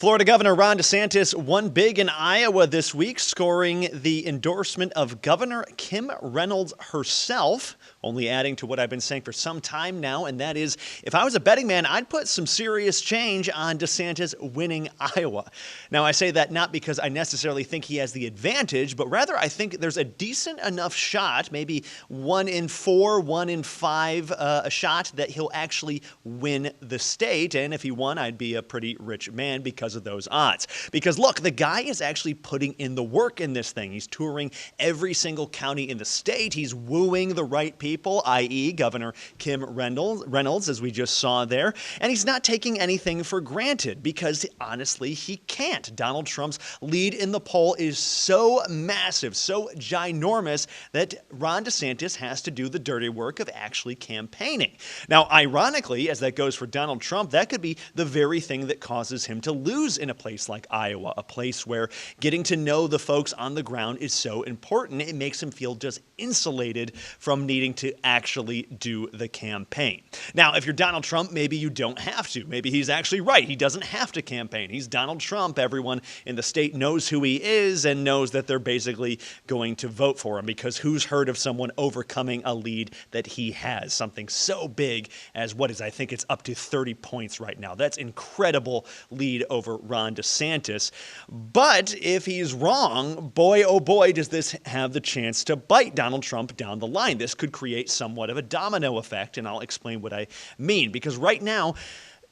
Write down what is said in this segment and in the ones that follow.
Florida Governor Ron DeSantis won big in Iowa this week, scoring the endorsement of Governor Kim Reynolds herself, only adding to what I've been saying for some time now, and that is, if I was a betting man, I'd put some serious change on DeSantis winning Iowa. Now, I say that not because I necessarily think he has the advantage, but rather I think there's a decent enough shot, maybe 1 in 4, 1 in 5, a shot that he'll actually win the state, and if he won, I'd be a pretty rich man because of those odds. Because look, the guy is actually putting in the work in this thing. He's touring every single county in the state. He's wooing the right people, i.e. Governor Kim Reynolds, as we just saw there. And he's not taking anything for granted because, honestly, he can't. Donald Trump's lead in the poll is so massive, so ginormous, that Ron DeSantis has to do the dirty work of actually campaigning. Now, ironically, as that goes for Donald Trump, that could be the very thing that causes him to lose in a place like Iowa, a place where getting to know the folks on the ground is so important. It makes him feel just insulated from needing to actually do the campaign. Now, if you're Donald Trump, maybe you don't have to. Maybe he's actually right. He doesn't have to campaign. He's Donald Trump. Everyone in the state knows who he is and knows that they're basically going to vote for him, because who's heard of someone overcoming a lead that he has? Something so big as what is, I think it's up to 30 points right now. That's incredible lead over Ron DeSantis. But if he's wrong, boy, oh boy, does this have the chance to bite Donald Trump down the line. This could create somewhat of a domino effect, and I'll explain what I mean. Because right now,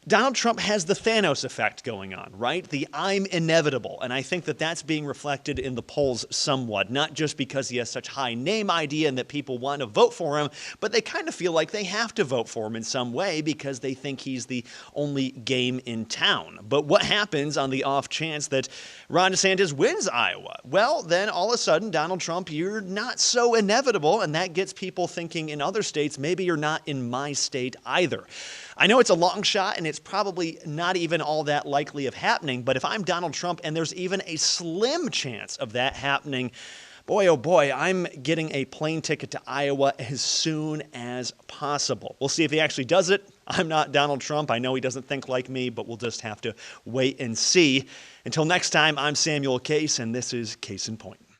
Donald Trump has the Thanos effect going on, right? The I'm inevitable. And I think that that's being reflected in the polls somewhat, not just because he has such high name ID and that people want to vote for him, but they kind of feel like they have to vote for him in some way because they think he's the only game in town. But what happens on the off chance that Ron DeSantis wins Iowa? Well, then all of a sudden, Donald Trump, you're not so inevitable, and that gets people thinking in other states, maybe you're not in my state either. I know it's a long shot, and it's probably not even all that likely of happening, but if I'm Donald Trump and there's even a slim chance of that happening, boy, oh boy, I'm getting a plane ticket to Iowa as soon as possible. We'll see if he actually does it. I'm not Donald Trump. I know he doesn't think like me, but we'll just have to wait and see. Until next time, I'm Samuel Case, and this is Case in Point.